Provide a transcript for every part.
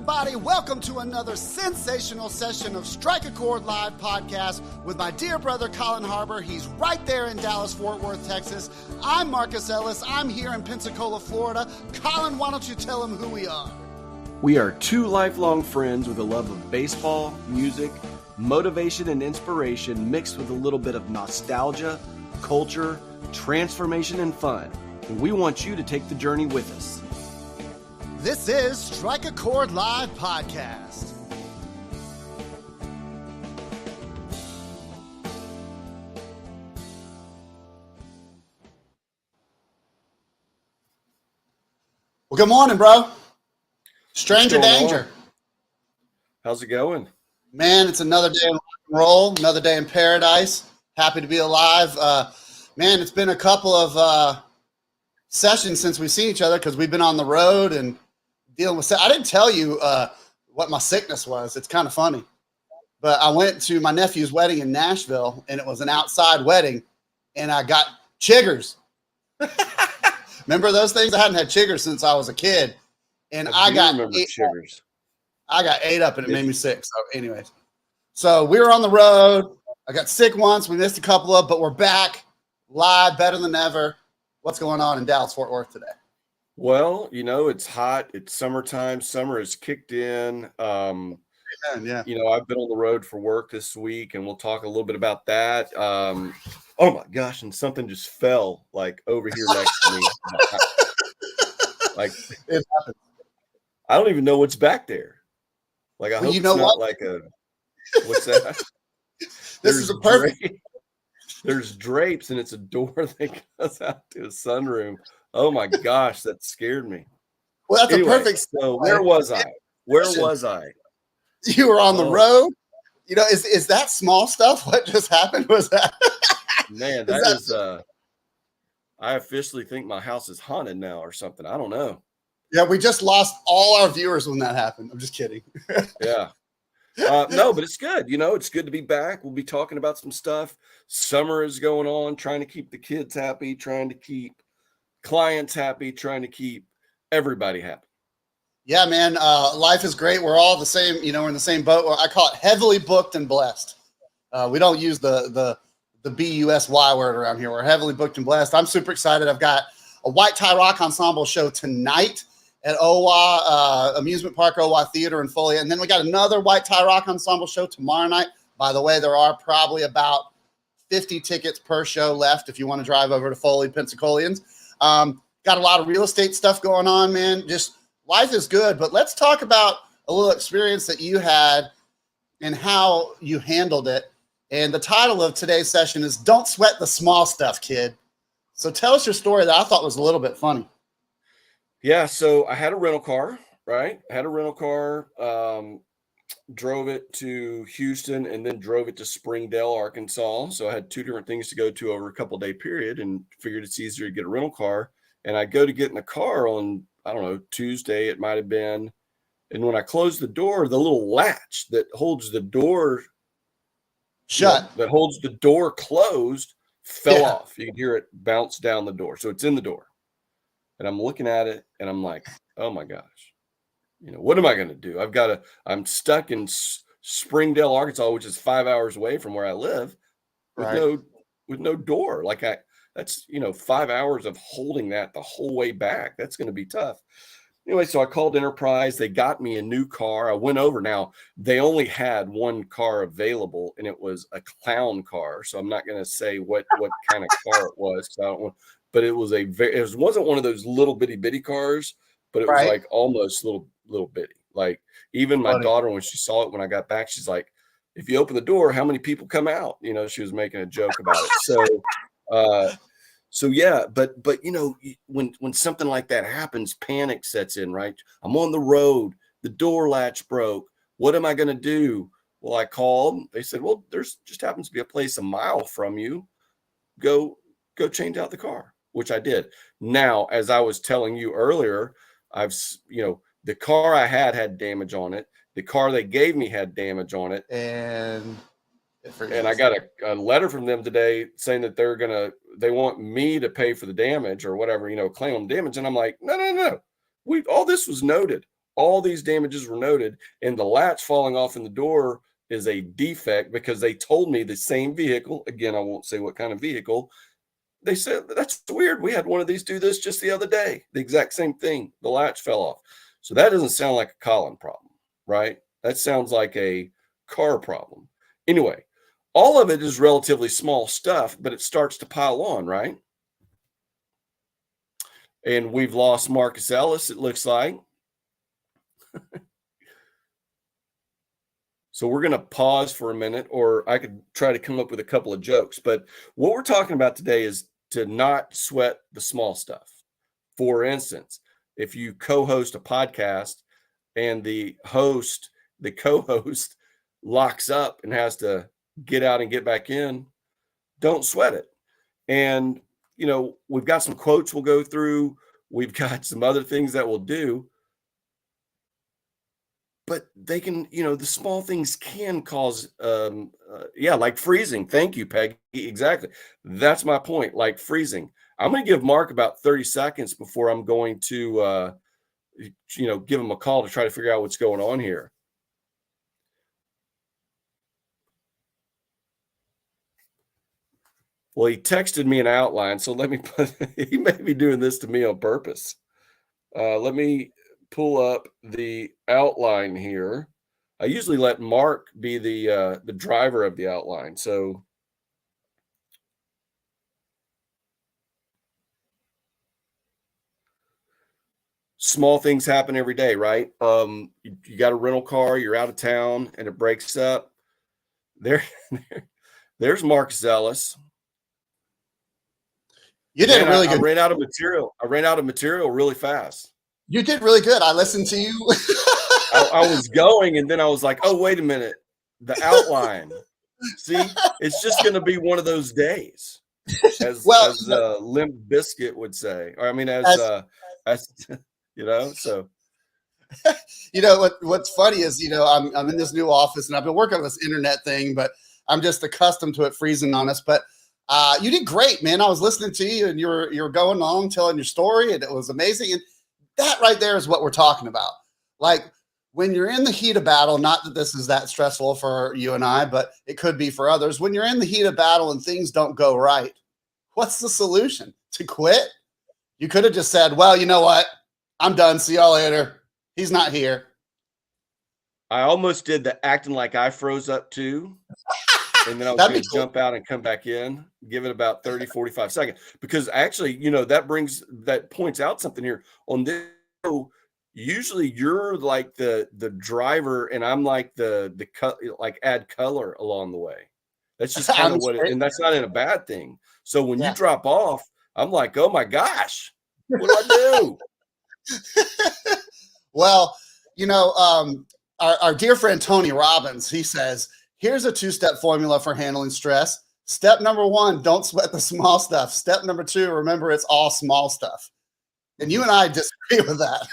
everybody. Welcome to another sensational session of Strike a Chord Live podcast with my dear brother, Collin Harbour. He's right there in Dallas, Fort Worth, Texas. I'm Marcus Ellis. I'm here in Pensacola, Florida. Collin, why don't you tell him who we are? We are two lifelong friends with a love of baseball, music, motivation, and inspiration mixed with a little bit of nostalgia, culture, transformation, and fun. And we want you to take the journey with us. This is Strike a Chord Live podcast. Well, good morning, bro. Stranger danger. How's it going? Man, it's another day of rock and roll, another day in paradise. Happy to be alive. Man, it's been a couple of sessions since we've seen each other because we've been on the road and dealing with. I didn't tell you what my sickness was. It's kind of funny, but I went to my nephew's wedding in Nashville, and it was an outside wedding, and I got chiggers. Remember those things? I hadn't had chiggers since I was a kid, and I got chiggers. I got ate up, and it made me sick. So, anyways, so we were on the road. I got sick once. We missed a couple of, but we're back live, better than ever. What's going on in Dallas, Fort Worth today? Well, you know, it's hot. It's summertime. Summer has kicked in. Yeah. You know, I've been on the road for work this week, and we'll talk a little bit about that. Oh my gosh, and something just fell like over here next to me. Like it happens. I don't even know what's back there. Like I hope it's not like a what's that? This is a perfect. There's drapes, and it's a door that goes out to a sunroom. Oh my gosh, that scared me. Well, that's anyway, a perfect. So where was I? Where was I? You were on the road. You know, is that small stuff? What just happened? Was that? Man, that is. I officially think my house is haunted now, or something. I don't know. Yeah, we just lost all our viewers when that happened. I'm just kidding. Yeah. No, but it's good. You know, it's good to be back. We'll be talking about some stuff. Summer is going on, trying to keep the kids happy, trying to keep clients happy, trying to keep everybody happy. Yeah, man. Life is great. We're all the same. You know, we're in the same boat. I call it heavily booked and blessed. We don't use the BUSY word around here. We're heavily booked and blessed. I'm super excited. I've got a White Tie Rock Ensemble show tonight at OWA Amusement Park, OWA Theater in Foley. And then we got another White Tie Rock Ensemble show tomorrow night. By the way, there are probably about 50 tickets per show left if you want to drive over to Foley, Pensacolians. Got a lot of real estate stuff going on, man. Just life is good. But let's talk about a little experience that you had and how you handled it. And the title of today's session is Don't Sweat the Small Stuff, Kid. So tell us your story that I thought was a little bit funny. Yeah, so I had a rental car, right? I had a rental car, drove it to Houston, and then drove it to Springdale, Arkansas. So I had two different things to go to over a couple day period, and figured it's easier to get a rental car. And I go to get in the car on, I don't know, Tuesday it might have been. And when I closed the door, the little latch that holds the door shut, that holds the door closed, fell off. You can hear it bounce down the door. So it's in the door. And I'm looking at it and I'm like, oh my gosh, you know, what am I going to do? I'm stuck in Springdale, Arkansas, which is 5 hours away from where I live with no door. Like that's, you know, 5 hours of holding that the whole way back. That's going to be tough. Anyway, so I called Enterprise. They got me a new car. I went over. Now, they only had one car available, and it was a clown car. So I'm not going to say what kind of car it was. So I don't want, but it was it wasn't one of those little bitty cars, but it was like almost little bitty. Like even my daughter, when she saw it when I got back, she's like, if you open the door, how many people come out? You know, she was making a joke about it. So yeah, but you know, when something like that happens, panic sets in, right? I'm on the road, the door latch broke. What am I going to do? Well, I called. They said, well, there's just happens to be a place a mile from you. Go change out the car, which I did. Now, as I was telling you earlier, the car I had damage on it. The car they gave me had damage on it. And I got a letter from them today saying that they want me to pay for the damage or whatever, you know, claim on damage. And I'm like, no. All this was noted. All these damages were noted, and the latch falling off in the door is a defect because they told me the same vehicle, again, I won't say what kind of vehicle, they said, that's weird. We had one of these do this just the other day. The exact same thing. The latch fell off. So that doesn't sound like a Collin problem, right? That sounds like a car problem. Anyway, all of it is relatively small stuff, but it starts to pile on, right? And we've lost Marcus Ellis, it looks like. So we're going to pause for a minute, or I could try to come up with a couple of jokes. But what we're talking about today is to not sweat the small stuff. For instance, if you co-host a podcast and the co-host locks up and has to get out and get back in, don't sweat it. And, we've got some quotes we'll go through. We've got some other things that we'll do. But they can, the small things can cause, like freezing. Thank you, Peggy. Exactly. That's my point. Like freezing. I'm going to give Mark about 30 seconds before I'm going to, give him a call to try to figure out what's going on here. Well, he texted me an outline, so let me he may be doing this to me on purpose. Let me pull up the outline here. I usually let Mark be the driver of the outline. So small things happen every day, right? You got a rental car, you're out of town, and it breaks up. There's Marcus Ellis. You did really good. I ran out of material really fast. You did really good. I listened to you. I was going, and then I was like, oh, wait a minute. The outline. See, it's just going to be one of those days, as Limp Bizkit would say. Or, I mean, as so. What's funny is, I'm in this new office, and I've been working on this internet thing, but I'm just accustomed to it freezing on us. But you did great, man. I was listening to you, and you were going along, telling your story, and it was amazing. And that right there is what we're talking about. Like when you're in the heat of battle, not that this is that stressful for you and I, but it could be for others. When you're in the heat of battle and things don't go right, what's the solution? To quit? You could have just said, well, you know what? I'm done. See y'all later. He's not here. I almost did the acting like I froze up too. And then I was going to jump out and come back in, give it about 30, 45 seconds. Because actually, that points out something here. On this show, usually you're like the driver, and I'm like the add color along the way. That's just kind of what it, and that's not in a bad thing. So when you drop off, I'm like, oh my gosh, what do I do? Well, our dear friend Tony Robbins, he says, here's a 2-step formula for handling stress. Step number 1, don't sweat the small stuff. Step number 2, remember it's all small stuff. And you and I disagree with that.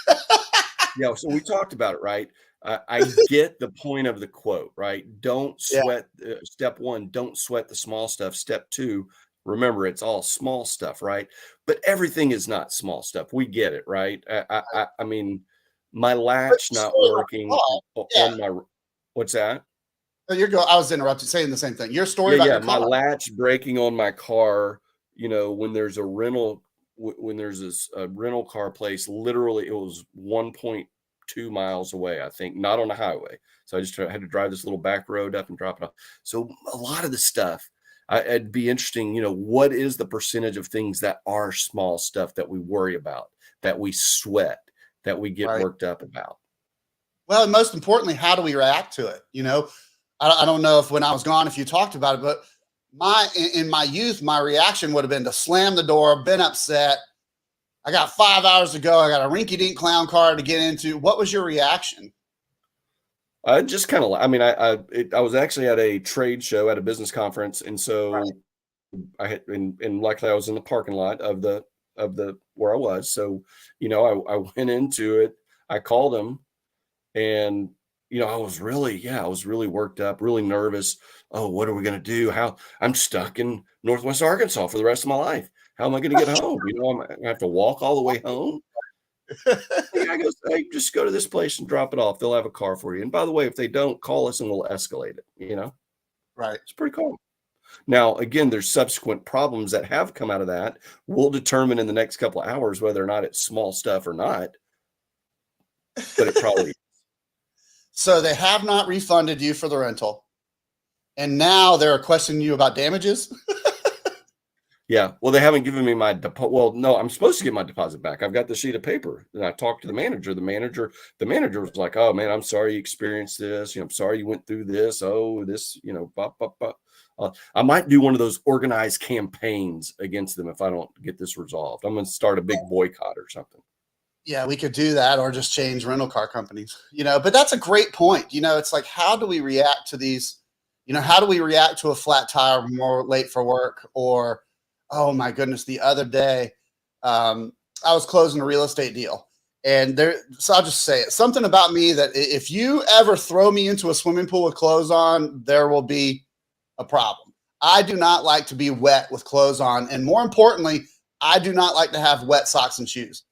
Yeah, so we talked about it, right? I get the point of the quote, right? Don't sweat. Step 1, don't sweat the small stuff. Step 2, remember it's all small stuff, right? But everything is not small stuff. We get it, right? I mean, my latch not working on my. What's that? I was interrupted saying the same thing. Your story about your car. My latch breaking on my car, when there's a rental, when there's this rental car place, literally it was 1.2 miles away, I think, not on the highway. So I just had to drive this little back road up and drop it off. So a lot of the stuff, it'd be interesting, what is the percentage of things that are small stuff that we worry about, that we sweat, that we get worked up about? Well, and most importantly, how do we react to it? I don't know if when I was gone, if you talked about it, but in my youth, my reaction would have been to slam the door, been upset. I got 5 hours to go. I got a rinky-dink clown car to get into. What was your reaction? I just kind of, I was actually at a trade show at a business conference. And so I had, and luckily I was in the parking lot of the where I was. So, I went into it, I called him, and I was really worked up, really nervous. Oh, what are we going to do? I'm stuck in Northwest Arkansas for the rest of my life. How am I going to get home? I'm going to have to walk all the way home. The guy goes, hey, just go to this place and drop it off. They'll have a car for you. And by the way, if they don't, call us and we'll escalate it. Right. It's pretty cool. Now, again, there's subsequent problems that have come out of that. We'll determine in the next couple of hours whether or not it's small stuff or not. But it probably. So they have not refunded you for the rental. And now they're questioning you about damages? Yeah. Well, they haven't given me my deposit. Well, no, I'm supposed to get my deposit back. I've got the sheet of paper. And I talked to the manager. The manager was like, oh, man, I'm sorry you experienced this. I'm sorry you went through this. Oh, this, blah, blah, blah. I might do one of those organized campaigns against them if I don't get this resolved. I'm going to start a big boycott or something. Yeah, we could do that, or just change rental car companies, but that's a great point. It's like, how do we react to these, how do we react to a flat tire when we're late for work? Or, oh my goodness, the other day, I was closing a real estate deal, and so I'll just say it, something about me that if you ever throw me into a swimming pool with clothes on, there will be a problem. I do not like to be wet with clothes on. And more importantly, I do not like to have wet socks and shoes.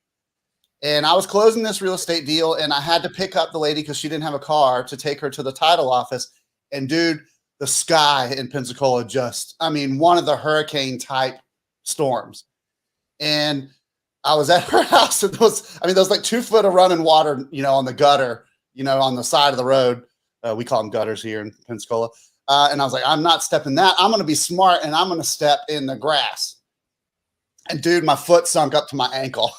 And I was closing this real estate deal, and I had to pick up the lady because she didn't have a car to take her to the title office. And dude, the sky in Pensacola one of the hurricane type storms. And I was at her house, and there was like 2 foot of running water, on the gutter, on the side of the road. We call them gutters here in Pensacola. And I was like, I'm not stepping that. I'm going to be smart, and I'm going to step in the grass. And dude, my foot sunk up to my ankle.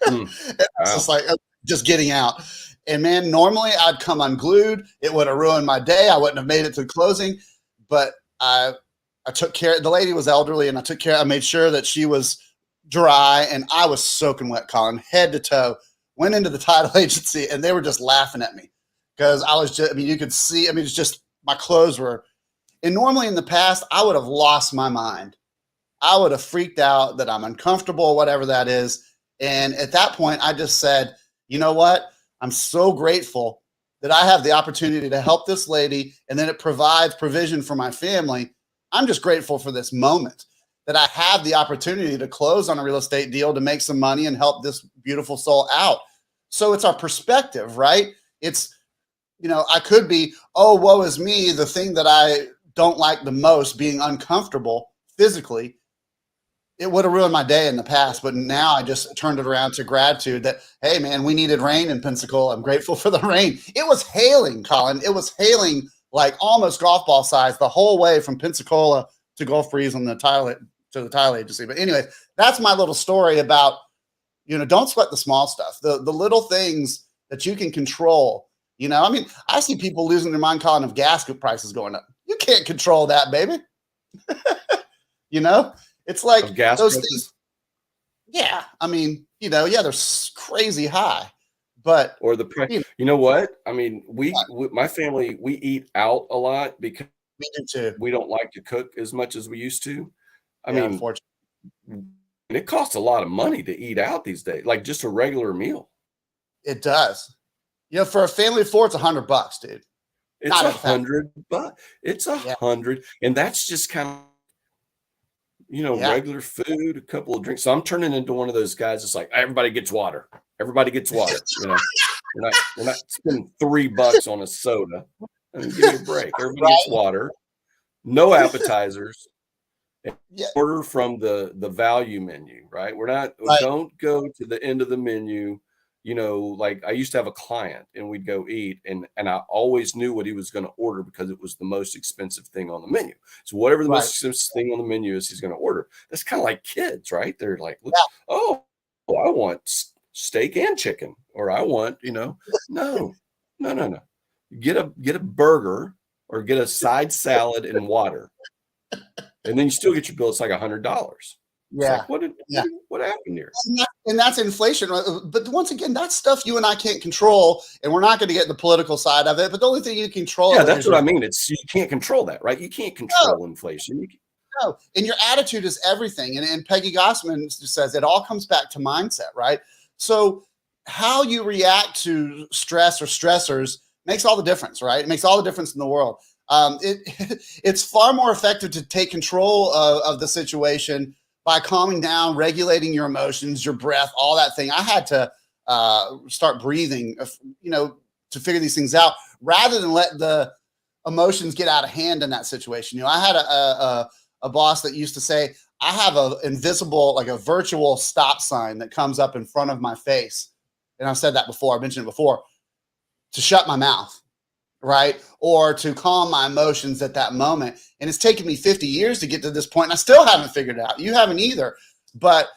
It's just like, just getting out. And man, normally I'd come unglued. It would have ruined my day. I wouldn't have made it to closing. But I took care. The lady was elderly, and I made sure that she was dry, and I was soaking wet, Collin, head to toe. Went into the title agency, and they were just laughing at me because I was just, you could see, it's just, my clothes were, and normally in the past, I would have lost my mind. I would have freaked out that I'm uncomfortable, whatever that is. And at that point, I just said, you know what? I'm so grateful that I have the opportunity to help this lady, and then it provides provision for my family. I'm just grateful for this moment that I have the opportunity to close on a real estate deal to make some money and help this beautiful soul out. So it's our perspective, right? It's, I could be, oh, woe is me, the thing that I don't like the most, being uncomfortable physically. It would have ruined my day in the past, but now I just turned it around to gratitude that, hey, man, we needed rain in Pensacola. I'm grateful for the rain. It was hailing, Collin. It was hailing like almost golf ball size the whole way from Pensacola to Gulf Breeze on the title agency. But anyway, that's my little story about, don't sweat the small stuff, the little things that you can control. I see people losing their mind, Collin, of gas prices going up. You can't control that, baby. It's like gas those prices? things. Yeah. They're crazy high, but or the price. You know what? My family, we eat out a lot because we do too. We don't like to cook as much as we used to. Unfortunately, it costs a lot of money to eat out these days, like just a regular meal. It does. For a family of 4, it's $100, dude. It's $100. It's $100, and that's just kind of, regular food, a couple of drinks. So I'm turning into one of those guys. It's like everybody gets water. Everybody gets water. We're not spending $3 on a soda. Give me a break. Everybody gets water. No appetizers. Order from the value menu. Right. Don't go to the end of the menu. Like I used to have a client, and we'd go eat, and I always knew what he was going to order because it was the most expensive thing on the menu. So whatever the most expensive thing on the menu is, he's going to order. That's kind of like kids, right? They're like, oh, I want steak and chicken, or I want, no. Get a burger or get a side salad and water, and then you still get your bill. It's like $100. Yeah. Like, what happened here? And that's inflation. But once again, that's stuff you and I can't control, and we're not going to get in the political side of it. But the only thing you control. Yeah, that's what I mean. You can't control that, right? You can't control inflation. No, and your attitude is everything. And Peggy Gossman says it all comes back to mindset, right? So how you react to stress or stressors makes all the difference, right? It makes all the difference in the world. It's far more effective to take control of the situation by calming down, regulating your emotions, your breath, all that thing. I had to start breathing, to figure these things out rather than let the emotions get out of hand in that situation. I had a boss that used to say, I have a invisible, like a virtual stop sign that comes up in front of my face. And I've said that before. I mentioned it before, to shut my mouth, right? Or to calm my emotions at that moment. And it's taken me 50 years to get to this point, and I still haven't figured it out. You haven't either. But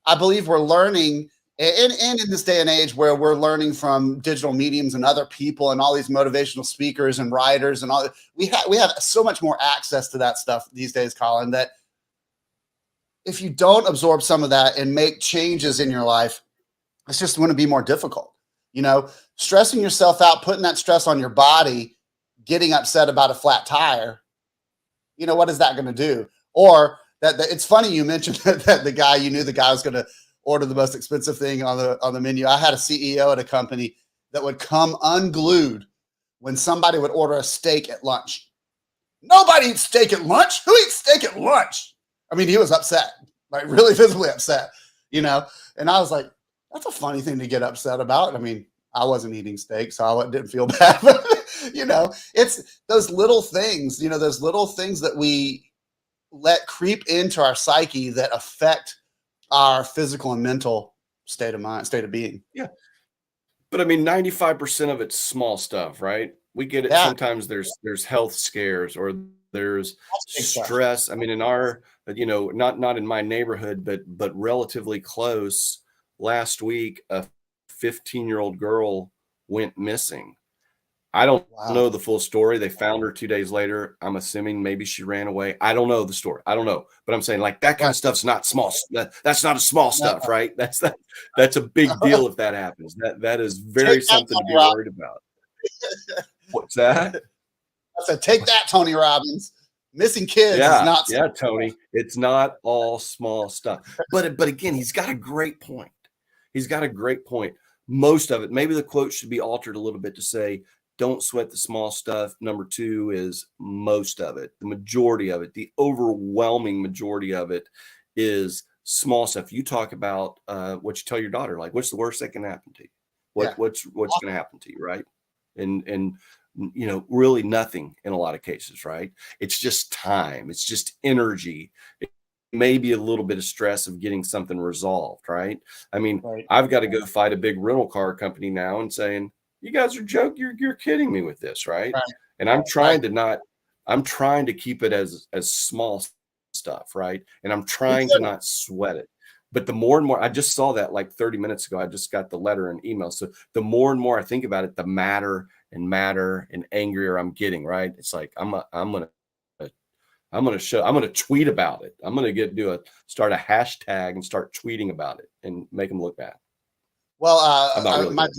I believe we're learning, and in this day and age where we're learning from digital mediums and other people and all these motivational speakers and writers and all that, we have so much more access to that stuff these days, Collin, that if you don't absorb some of that and make changes in your life, it's just going to be more difficult. Stressing yourself out, putting that stress on your body, getting upset about a flat tire, what is that going to do? Or that it's funny you mentioned that the guy, you knew the guy was going to order the most expensive thing on the menu. I had a CEO at a company that would come unglued when somebody would order a steak at lunch. Nobody eats steak at lunch. Who eats steak at lunch? I mean, he was upset, like really visibly upset, and I was like, that's a funny thing to get upset about. I mean, I wasn't eating steak, so I didn't feel bad. But, it's those little things, those little things that we let creep into our psyche that affect our physical and mental state of mind, state of being. Yeah. But I mean, 95% of it's small stuff, right? We get it. Yeah. Sometimes there's health scares or there's stress. I mean, in our, not in my neighborhood, but relatively close, last week, a 15-year-old girl went missing. I don't know the full story. They found her 2 days later. I'm assuming maybe she ran away. I don't know the story. I don't know. But I'm saying, like, that kind of stuff's not small. That's not a small stuff, right? That's a big deal if that happens. That is very something to be worried about. What's that? I said, take that, Tony Robbins. Missing kids is not small. Yeah, Tony. It's not all small stuff. But again, he's got a great point. Most of it, maybe the quote should be altered a little bit to say, don't sweat the small stuff. Number two is most of it. The majority of it, the overwhelming majority of it is small stuff. You talk about what you tell your daughter, like, what's the worst that can happen to you? What's going to happen to you, right? And really nothing in a lot of cases, right? It's just time. It's just energy. Maybe a little bit of stress of getting something resolved, right? I mean, I've got to go fight a big rental car company now and saying, you guys are joking. You're kidding me with this, right? And I'm trying to keep it as small stuff, right? And I'm trying to not sweat it. But the more and more, I just saw that like 30 minutes ago, I just got the letter and email. So the more and more I think about it, the madder and angrier I'm getting, right? It's like, I'm going to tweet about it. I'm going to start a hashtag and start tweeting about it and make them look bad. Well, my friend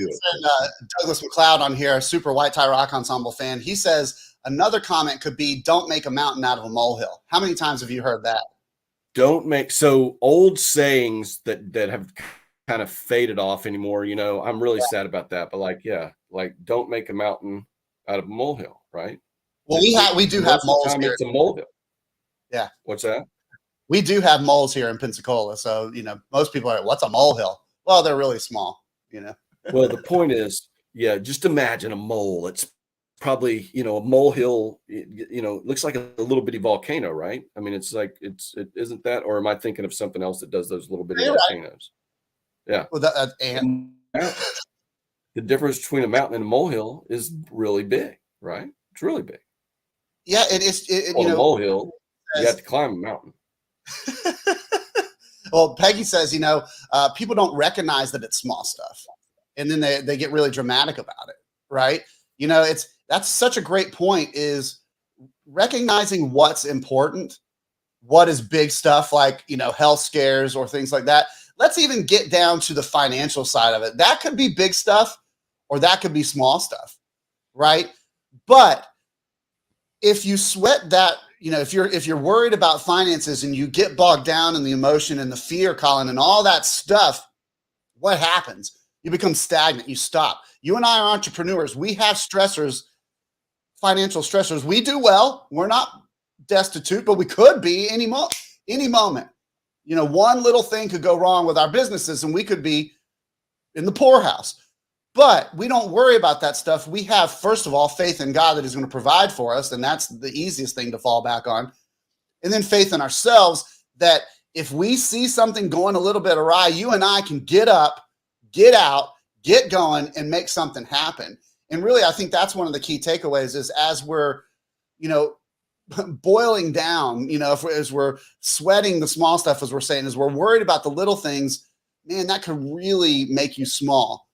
Douglas McLeod on here, a super White Tie Rock Ensemble fan, he says another comment could be, don't make a mountain out of a molehill. How many times have you heard that? So old sayings that have kind of faded off anymore, I'm really sad about that. But like don't make a mountain out of a molehill, right? Well, we do have moles here. It's a molehill. Yeah. What's that? We do have moles here in Pensacola. So, most people are like, what's a molehill? Well, they're really small, Well, the point is, just imagine a mole. It's probably, a molehill, looks like a little bitty volcano, right? I mean, it isn't that, or am I thinking of something else that does those little bitty volcanoes? Right. Yeah. Well, the difference between a mountain and a molehill is really big, right? It's really big. Yeah, a molehill, you have to climb a mountain. Well, Peggy says, people don't recognize that it's small stuff, and then they get really dramatic about it, right? That's such a great point, is recognizing what's important, what is big stuff like, health scares or things like that. Let's even get down to the financial side of it. That could be big stuff or that could be small stuff, right? But if you sweat that, if you're worried about finances and you get bogged down in the emotion and the fear, Collin, and all that stuff, what happens? You become stagnant. You stop. You and I are entrepreneurs. We have stressors, financial stressors. We do well. We're not destitute, but we could be any moment. One little thing could go wrong with our businesses and we could be in the poorhouse. But we don't worry about that stuff. We have, first of all, faith in God that he's going to provide for us, and that's the easiest thing to fall back on. And then faith in ourselves that if we see something going a little bit awry, you and I can get up, get out, get going, and make something happen. And really, I think that's one of the key takeaways is as we're, boiling down, as we're sweating the small stuff, as we're saying, as we're worried about the little things, man, that could really make you small.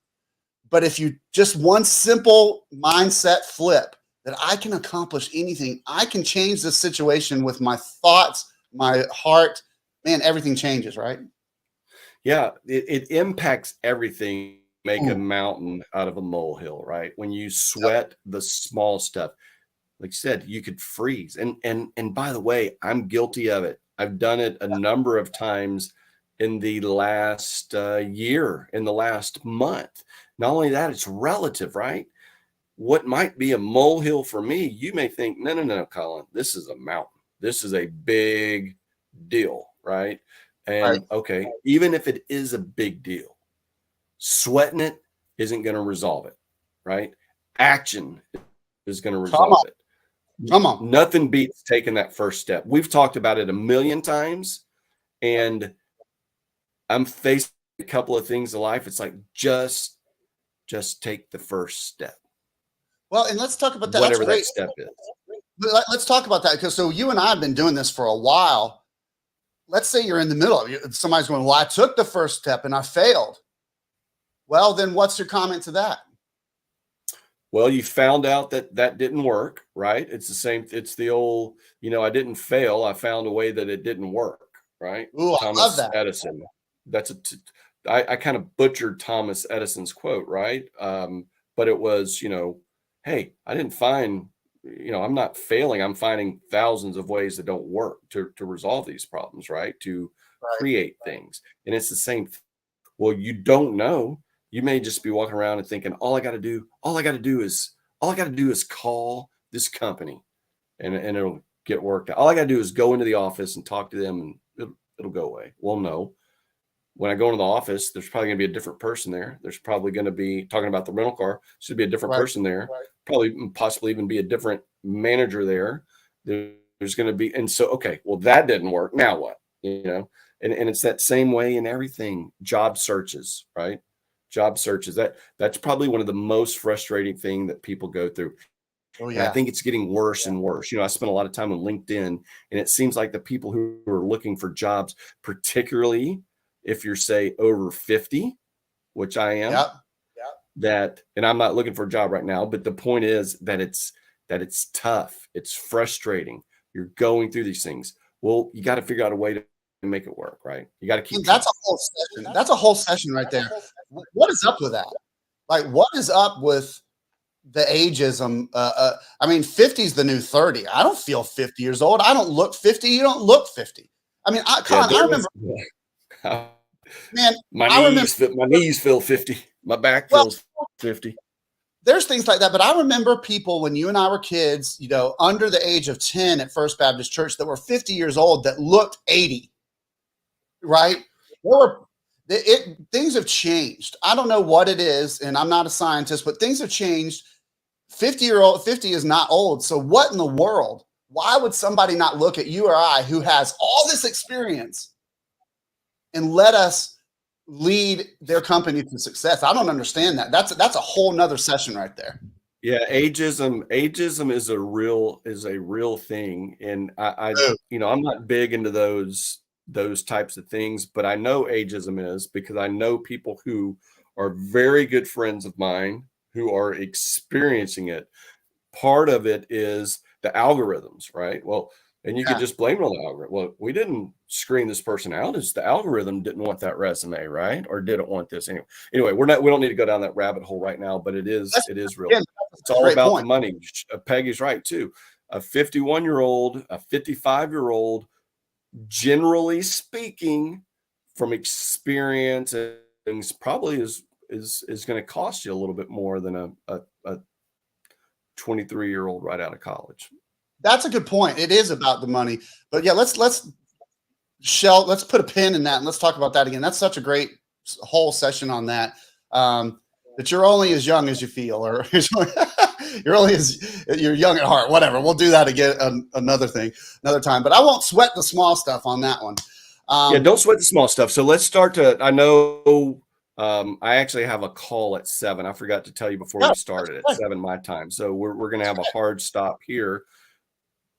But if you just one simple mindset flip that I can accomplish anything, I can change this situation with my thoughts, my heart, man, everything changes, right? Yeah, it impacts everything. Make a mountain out of a molehill, right? When you sweat the small stuff, like you said, you could freeze. And by the way, I'm guilty of it. I've done it a number of times in the last year, in the last month. Not only that, it's relative, right? What might be a molehill for me, you may think, no, Collin, this is a mountain. This is a big deal, right? And okay, even if it is a big deal, sweating it isn't going to resolve it, right? Action is going to resolve it. Come on. Nothing beats taking that first step. We've talked about it a million times, and I'm facing a couple of things in life. It's like, just take the first step. Well, and let's talk about that. Whatever that step is. Let's talk about that, because so you and I have been doing this for a while. Let's say you're in the middle of it. Somebody's going, well, I took the first step and I failed. Well, then what's your comment to that? Well, you found out that didn't work, right? It's the same. It's the old, I didn't fail. I found a way that it didn't work, right? Ooh, Thomas I love that. Edison. I kind of butchered Thomas Edison's quote, right? But it was, hey, I didn't find, I'm not failing. I'm finding thousands of ways that don't work to resolve these problems, right? To create things. And it's the same thing. Well, you don't know. You may just be walking around and thinking, all I got to do is call this company and it'll get worked out. All I got to do is go into the office and talk to them and it'll go away. Well, no. When I go into the office, there's probably going to be a different person there. There's probably going to be, talking about the rental car, should be a different person there. Probably possibly even be a different manager there. There's going to be, and so, okay, well, that didn't work. Now what? And it's that same way in everything. Job searches, right? Job searches. That's probably one of the most frustrating thing that people go through. Oh, yeah. And I think it's getting worse and worse. I spent a lot of time on LinkedIn, and it seems like the people who are looking for jobs, particularly if you're, say, over 50, which I am, and I'm not looking for a job right now, but the point is that it's tough. It's frustrating. You're going through these things. Well, you got to figure out a way to make it work, right? You got to keep. That's a whole session. That's a whole session right there. What is up with that? Like, what is up with the ageism? 50 is the new 30. I don't feel 50 years old. I don't look 50. You don't look 50. I mean, Collin, I remember. Man, my knees feel 50. My back feels 50. There's things like that, but I remember people when you and I were kids, under the age of 10 at First Baptist Church that were 50 years old that looked 80. Right? Things have changed. I don't know what it is, and I'm not a scientist, but things have changed. 50 is not old. So what in the world? Why would somebody not look at you or I, who has all this experience, and let us lead their company to success? I don't understand that. That's a whole nother session right there. Yeah, ageism is a real thing, and I'm not big into those types of things, but I know ageism is, because I know people who are very good friends of mine who are experiencing it. Part of it is the algorithms, right? Well, and you could just blame it on the algorithm. Well, we didn't screen this person out. It's the algorithm didn't want that resume, right? Or didn't want this anyway. We don't need to go down that rabbit hole right now, but it is real. It's all about the money. Peggy's right too. A 51-year-old, a 55-year-old, generally speaking, from experience, and things probably is going to cost you a little bit more than a 23-year-old right out of college. That's a good point. It is about the money, but yeah, let's put a pin in that and let's talk about that again. That's such a great whole session on that. that you're only as young as you feel, or you're young at heart, whatever. We'll do that again, another time, but I won't sweat the small stuff on that one. Yeah, don't sweat the small stuff. So let's start I know I actually have a call at 7. I forgot to tell you before we started at 7 my time. So we're going to have a hard stop here.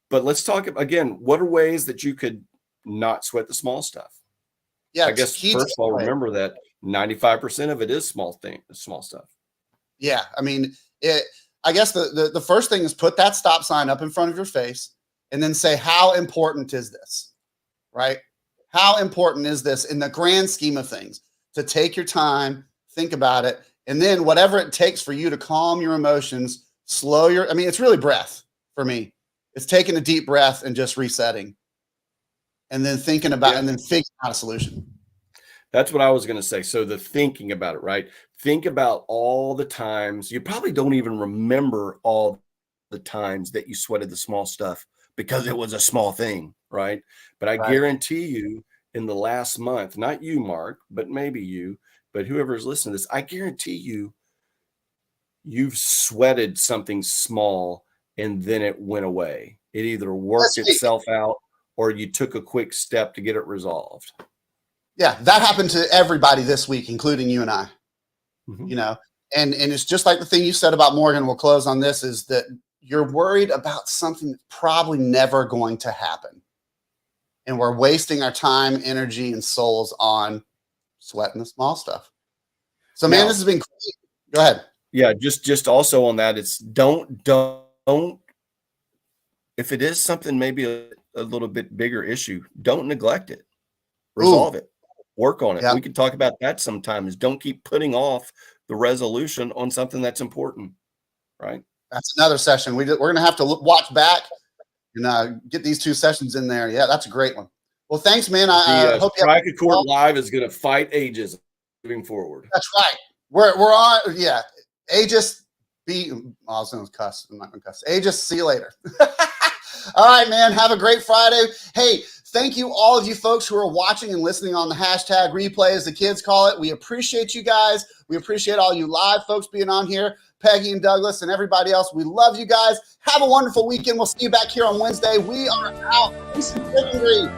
But let's talk again. What are ways that you could not sweat the small stuff? Yeah, I guess first of all, remember that 95% of it is small stuff. Yeah, I mean, I guess the first thing is put that stop sign up in front of your face, and then say, how important is this, right? How important is this in the grand scheme of things? To take your time, think about it, and then whatever it takes for you to calm your emotions, it's really breath for me. It's taking a deep breath and just resetting, and then thinking about and then figuring out a solution. That's what I was going to say. So the thinking about it, right? Think about all the times. You probably don't even remember all the times that you sweated the small stuff because it was a small thing, right? But I guarantee you in the last month, not you, Mark, but maybe you, but whoever's listening to this, I guarantee you've sweated something small and then it went away. It either worked itself out or you took a quick step to get it resolved. Yeah, that happened to everybody this week, including you and I. Mm-hmm. And it's just like the thing you said about Morgan. We'll close on this, is that you're worried about something that's probably never going to happen. And we're wasting our time, energy, and souls on sweating the small stuff. So, man, this has been great. Go ahead. Yeah, just also on that, it's don't. If it is something maybe a little bit bigger issue, don't neglect it. Resolve it. Work on it. Yep. We can talk about that sometimes. Don't keep putting off the resolution on something that's important, right? That's another session. We're going to have to watch back and get these 2 sessions in there. Yeah, that's a great one. Well, thanks, man. I hope Chord Live is going to fight ageism moving forward. That's right. We're on. Yeah, ageist. I was going to cuss. I'm not going to cuss. Ageist. See you later. All right, man. Have a great Friday. Hey, thank you, all of you folks who are watching and listening on the hashtag replay, as the kids call it. We appreciate you guys. We appreciate all you live folks being on here, Peggy and Douglas and everybody else. We love you guys. Have a wonderful weekend. We'll see you back here on Wednesday. We are out. Peace and victory.